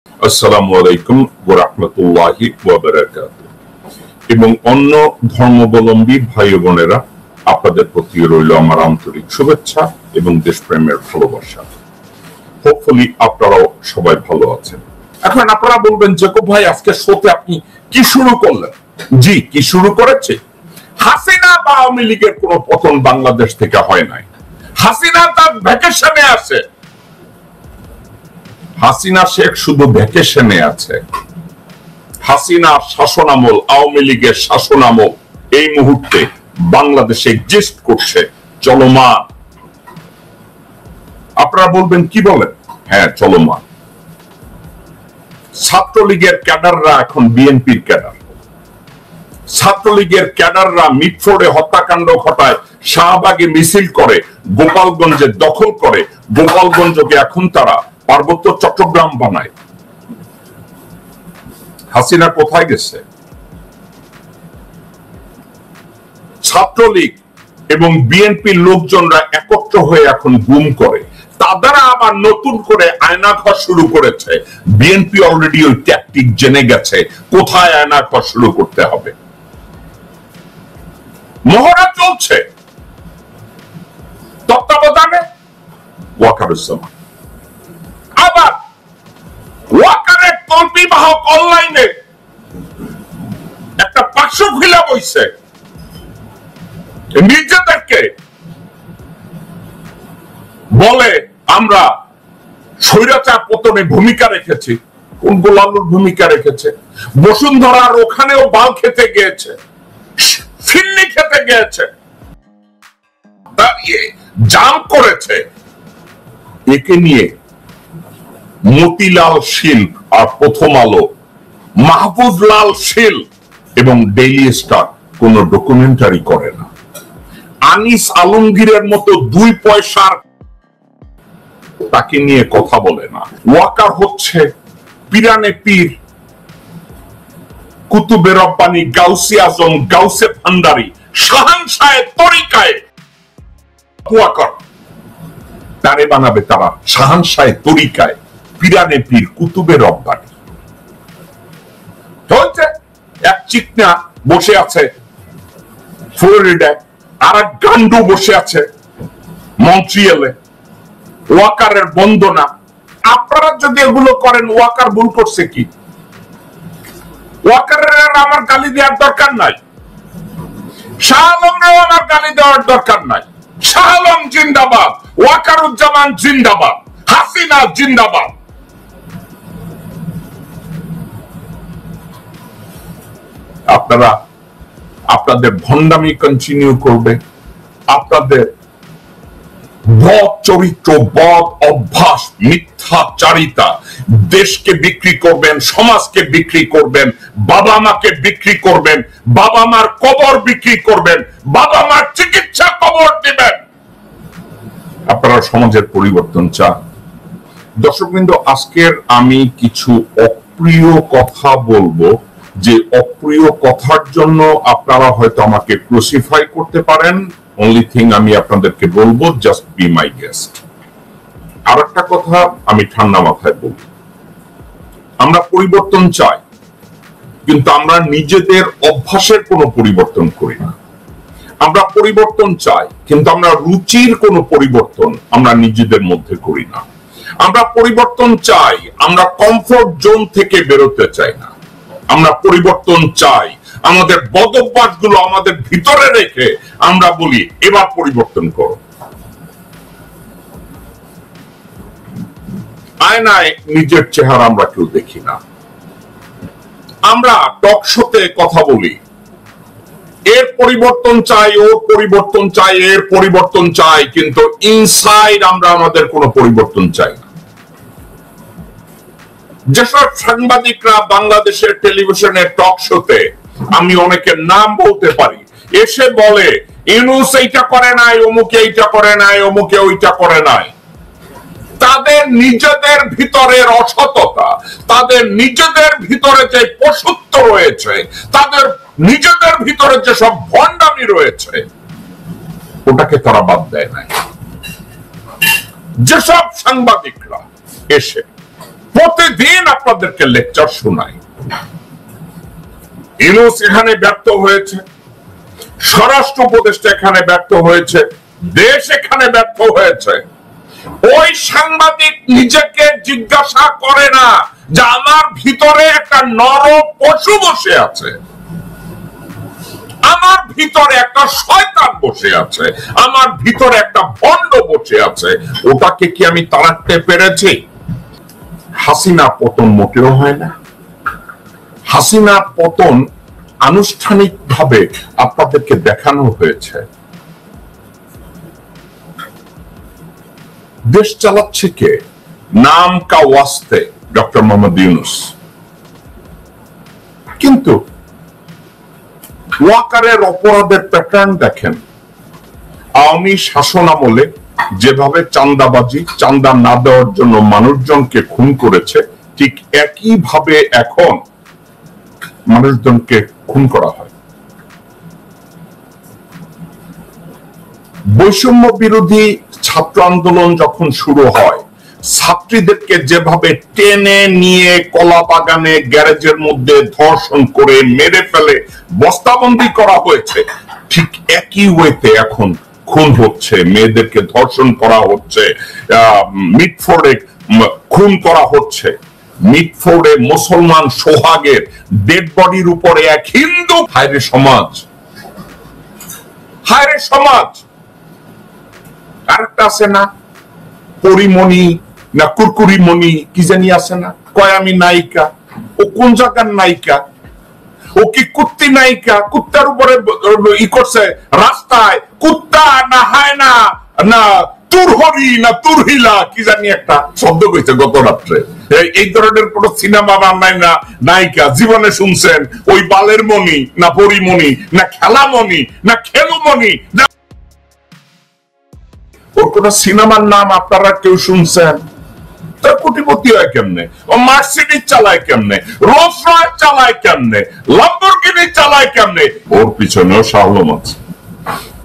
আসসালামু আলাইকুম ওয়া রাহমাতুল্লাহি ওয়া বারাকাতুহু। এবং অন্য ধর্মাবলম্বী ভাই বোনেরা, আপনাদের প্রতি রইল আমার আন্তরিক শুভেচ্ছা এবং দেশপ্রেমের ভালোবাসা। হোপফুলি আপনারাও সবাই ভালো আছেন। এখন আপনারা বলবেন জেকব ভাই, আজকে শোতে আপনি কি শুরু করলেন? জি, কি শুরু করেছে? হাসিনা বা আওয়ামী লীগের কোন পতন বাংলাদেশ থেকে হয় নাই। হাসিনা তার ভ্যাকেশনে আছে। হাসিনা শেখ শুধু ভ্যাকেশনে আছে। হাসিনা শাসনামল, আওয়ামী লীগের শাসনামল এই মুহূর্তে বাংলাদেশে এক্সিস্ট করছে, চলমান। আপনারা বলবেন কি বলেন? হ্যাঁ, চলমান। ছাত্রলীগের ক্যাডাররা এখন বিএনপির ক্যাডার। ছাত্রলীগের ক্যাডাররা মিটফোর্ডে হত্যাকাণ্ড ঘটায়, শাহবাগে মিছিল করে, গোপালগঞ্জে দখল করে, গোপালগঞ্জকে এখন তারা পার্বত্য চট্টগ্রাম বানায়। হাসিনা কোথায় গেছে? ছাত্রলীগ এবং বিএনপির লোকজনরা একত্র হয়ে এখন গুম করে, তারা আবার নতুন করে আয়নাঘর শুরু করেছে। বিএনপি অলরেডি ওই ট্যাকটিক জেনে গেছে কোথায় আয়নাঘর শুরু করতে হবে। মহড়া চলছে তত্ত্বাবধানে ওয়াকারুজ্জামান। আবার ওয়াকারের তল্পি বাহক অনলাইনে একটা পার্শ্ব ফিলা বইছে, নিজেদেরকে বলে আমরা স্বৈরাচার পতনে ভূমিকা রেখেছি। কোন গোলালুর ভূমিকা রেখেছে? বসুন্ধরার ওখানেও বাল খেতে গিয়েছে, ফিল্লি খেতে গিয়েছে, দাঁড়িয়ে জাম করেছে। একে নিয়ে মতিলাল শীল আর প্রথম আলো, মাহফুজলাল শীল এবং ডেইলি স্টার কোন ডকুমেন্টারি করে না। আনিস আলমগীরের মতো দুই পয়সার তাকে নিয়ে কথা বলে না। ওয়াকার হচ্ছে পিরানে পীর, কুতুবে রব্বানি, গাউসে আজম, গাউসে ভান্ডারি, শাহানশাহে তরিকায় ওয়াকার। তারে বানাবে তারা শাহানশাহে তরিকায়, পিরানে পীর, কুতুবে রব্বানি। এক চিকনা বসে আছে ফ্লোরিডায়, আর এক গান্ডু বসে আছে মন্ট্রিয়েলে। ওয়াকারের বন্দনা। আপনারা যদি এগুলো করেন, ওয়াকার ভুল করছে কি? ওয়াকারের আমার গালি দেওয়ার দরকার নাই, শাহ আলমেরও আমার গালি দেওয়ার দরকার নাই। শাহ আলম জিন্দাবাদ, ওয়াকারুজ্জামান জিন্দাবাদ, হাসিনা জিন্দাবাদ। আপনারা আপনাদের ভণ্ডামি কন্টিনিউ করবে, আপনাদের বদ চরিত্র, বদ অভ্যাস, মিথ্যাচারিতা, দেশকে বিক্রি করবেন, সমাজকে বিক্রি করবেন, বাবা মাকে বিক্রি করবেন, বাবা মার কবর বিক্রি করবেন, বাবা মার চিকিৎসা কবর দিবেন। আপনারা সমাজের পরিবর্তন চান? দর্শকবৃন্দ, আজকের আমি কিছু অপ্রিয় কথা বলবো, যে অপ্রিয় কথার জন্য আপনারা হয়তো আমাকে ক্রুসিফাই করতে পারেন। অনলি থিং আমি আপনাদেরকে বলবো, জাস্ট বি মাই গেস্ট। আর একটা কথা আমি ঠান্ডা মাথায় বলবো, আমরা পরিবর্তন চাই, কিন্তু আমরা নিজেদের অভ্যাসের কোনো পরিবর্তন করি না। আমরা পরিবর্তন চাই, কিন্তু আমরা রুচির কোনো পরিবর্তন আমরা নিজেদের মধ্যে করি না। আমরা পরিবর্তন চাই, আমরা কমফোর্ট জোন থেকে বেরোতে চাই না। আমরা পরিবর্তন চাই, আমাদের বদ অভ্যাসগুলো আমাদের ভিতরে রেখে আমরা বলি এবার পরিবর্তন করো। আয়নায় নিজের চেহারা আমরা কেউ দেখি না। আমরা টক শোতে কথা বলি, এর পরিবর্তন চাই, ওর পরিবর্তন চাই, এর পরিবর্তন চাই, কিন্তু ইনসাইড আমরা আমাদের কোনো পরিবর্তন চাই না। যেসব সাংবাদিকরা বাংলাদেশের টেলিভিশনের টক শোতে, আমি অনেকের নাম বলতে পারি, এসে বলে ইউনূস এইটা করে নাই, অমুকে এইটা করে নাই, অমুকে ওইটা করে নাই, তাদের নিজেদের ভিতরের অসততা, তাদের নিজেদের ভিতরে যে পশুত্ব রয়েছে, তাদের নিজেদের ভিতরে যেসব ভণ্ডামি রয়েছে, ওটাকে তারা বাদ দেয় নাই। যেসব সাংবাদিকরা এসে প্রতিদিন আপনাদেরকে লেকচার শোনায়। ইউনূস এখানে ব্যর্থ হয়েছে, স্বরাষ্ট্র উপদেষ্টা এখানে ব্যর্থ হয়েছে, দেশ এখানে ব্যর্থ হয়েছে। ওই সাংবাদিক নিজেকে জিজ্ঞাসা করে না যে আমার ভিতরে একটা নর পশু বসে আছে, আমার ভিতরে একটা শয়তান বসে আছে, আমার ভিতরে একটা ভণ্ড বসে আছে, ওটাকে কি আমি তাড়াতে পেরেছি? হাসিনা পতন মোটেও হয় না। হাসিনা পতন আনুষ্ঠানিকভাবে আপনাদেরকে দেখানো হয়েছে। দেশ চালাচ্ছে কে? নাম কা ওয়াস্তে ডক্টর মোহাম্মদ ইউনূস। কিন্তু ওয়াকারের অপরাধের প্যাটার্ন দেখেন। আওয়ামী শাসন আমলে যেভাবে চাঁদাবাজি, চাঁদা না দেওয়ার জন্য মানুষজনকে খুন করেছে, ঠিক একইভাবে এখন মানুষজনকে খুন করা হয়। বৈষম্য বিরোধী ছাত্র আন্দোলন যখন শুরু হয়, ছাত্রীদেরকে যেভাবে টেনে নিয়ে কলা বাগানে গ্যারেজের মধ্যে ধর্ষণ করে মেরে ফেলে বস্তাবন্দি করা হয়েছে, ঠিক একই ওয়েতে এখন খুন হচ্ছে, মেয়েদেরকে ধর্ষণ করা হচ্ছে, মিটফোর্ডে খুন করা হচ্ছে। মিটফোর্ডে মুসলমান সোহাগের ডেড বডির উপরে এক হিন্দু। হায়রে সমাজ, হায়রে সমাজ। আরেকটা আছে না, পরিমণি না কুরকুরিমণি কি জানি আছে না, কয় আমি নায়িকা। ও কোন জায়গার নায়িকা? ও কি কুত্তি নায়িকা? কুত্তার উপরে ই করছে রাস্তায়, কুত্তা না হায়না না তুরহরি না তুরহিলা কি জানি একটা শব্দ কইছে গত রাত্রে। এই ধরনের কোন সিনেমা বানায় না নায়িকা জীবনে শুনছেন? ওই বালের মণি না পরিমণি না খেলামণি না খেলুমণি না ওর কোন সিনেমার নাম আপনারা কেউ শুনছেন? তার কোটিপতি হয় কেমনে? ও মার্সিডিজ চালায় কেমনে? রোলস রয়েস চালায় কেমনে? ল্যাম্বরগিনি চালায় কেমনে? ওর পিছনেও শাহলম আছে,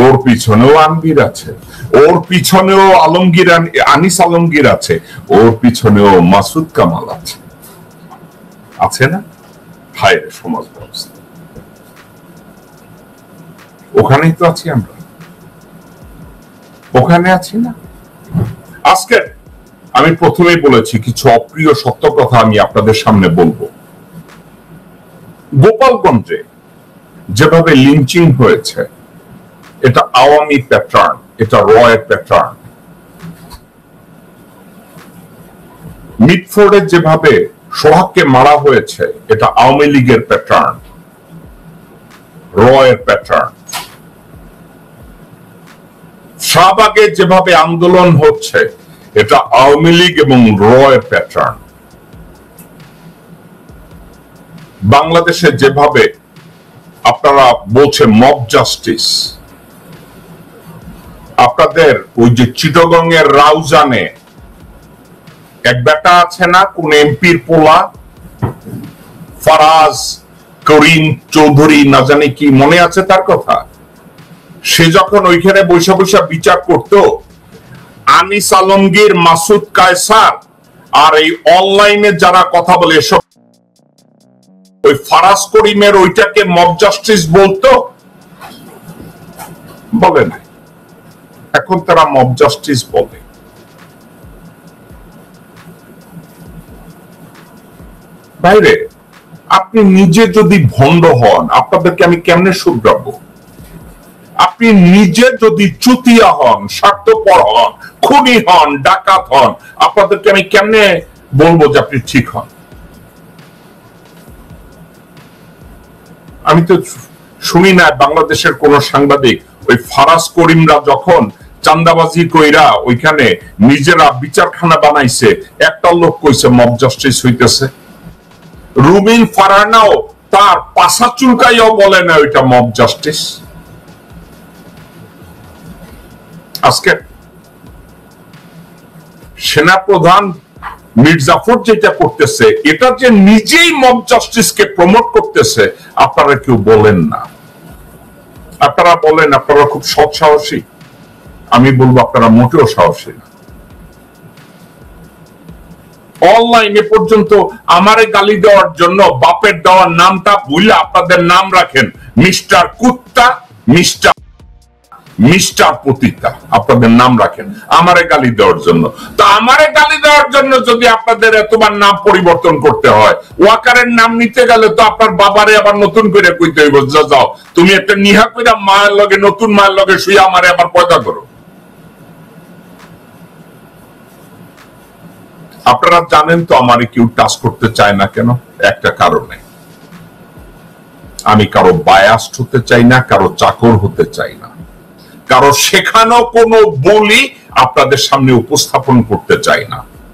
ওর পিছনেও আনবির আছে, ওর পিছনেও আলমগীর আনিস আলমগীর আছে, ওর পিছনেও মাসুদ কামাল আছে, আছে না? হায়রে সমাজ ব্যবস্থা। ওখানেই তো আছি আমরা, ওখানে আছি না। আজকে আমি প্রথমেই বলেছি কিছু অপ্রিয় সত্য কথা আমি আপনাদের সামনে বলবো। গোপালগঞ্জে যেভাবে লিঞ্চিং হয়েছে, এটা আওয়ামী প্যাটার্ন, এটা রয়ের প্যাটার্ন। মিটফোর্ডে যেভাবে সোহাগকে মারা হয়েছে, এটা আওয়ামী লীগের প্যাটার্ন, রয়ের প্যাটার্ন। শাহবাগে যেভাবে আন্দোলন হচ্ছে, এটা আওয়ামী লীগ এবং রয়ের প্যাটার্ন। বাংলাদেশে যেভাবে আপনারা বলছে মব জাস্টিস, আপনাদের ওই যে চিটাগং এর রাউজানে এক বেটা আছে না, কোন এমপির পোলা, ফারাজ করিম চৌধুরী না জানি কি, মনে আছে তার কথা? সে যখন ওইখানে বৈশা বৈশা বিচার করত, আনিস আলমগীর, মাসুদ কায়সার আর এই অনলাইনে যারা কথা বলে, এসব ওই ফারাজ করিমের ওইটাকে মব জাস্টিস বলতো? বলে না, এখন তারা মব জাস্টিস বলে। বাইরে আপনি নিজে যদি ভণ্ড হন, আপনাদেরকে আমি কেমনে শুধরাবো? আপনি নিজে যদি চুতিয়া হন, স্বার্থপর হন, খুনি হন, ডাকাত হন, আপনাদেরকে আমি কেমনে বলবো যে আপনি ঠিক হন? আমি তো শুনি না বাংলাদেশের কোন সাংবাদিক ওই ফারাজ করিমরা যখন চান্দাবাজি কইরা ওইখানে নিজেরা বিচারখানা বানাইছে, একটা লোক কইছে মব জাস্টিস হইতেছে। রুমিন ফারহানাও তার পাশা চুলকাইও বলে না ওইটা মব জাস্টিস। আজকে সেনাপ্রধান মির্জাফর যেটা করতেছে, এটা যে নিজেই মব জাস্টিসকে প্রমোট করতেছে, আপনারা কেউ বলেন না। আপনারা বলেন আপনারা খুব সৎ সাহসী, আমি বলবো আপনারা মোটেও সাহসী না। অনলাইনে পর্যন্ত আমারে গালি দেওয়ার জন্য বাপের দেওয়ার নামটা ভুলে আপনাদের নাম রাখেন মিস্টার কুত্তা, মিস্টার পতিতা, আপনাদের নাম রাখেন আমারে গালি দেওয়ার জন্য। তো আমারে গালি দেওয়ার জন্য যদি আপনাদের এতবার নাম পরিবর্তন করতে হয়, ওয়াকারের নাম নিতে গেলে তো আপনার বাবারে আবার নতুন করে কইতে হইব, যাও তুমি একটা নিহা কইরা মায়ের লগে, নতুন মায়ের লগে শুয়ে আমারে আবার পয়দা করো। আপনারা জানেন তো আমারে কেউ টাচ করতে চায় না কেন? একটা কারণে, আমি কারো বায়াস্ট হতে চাই না, কারো চাকর হতে চাই না, কারো শেখানো কোনো বলি আপনাদের সামনে উপস্থাপন করতে চাই না।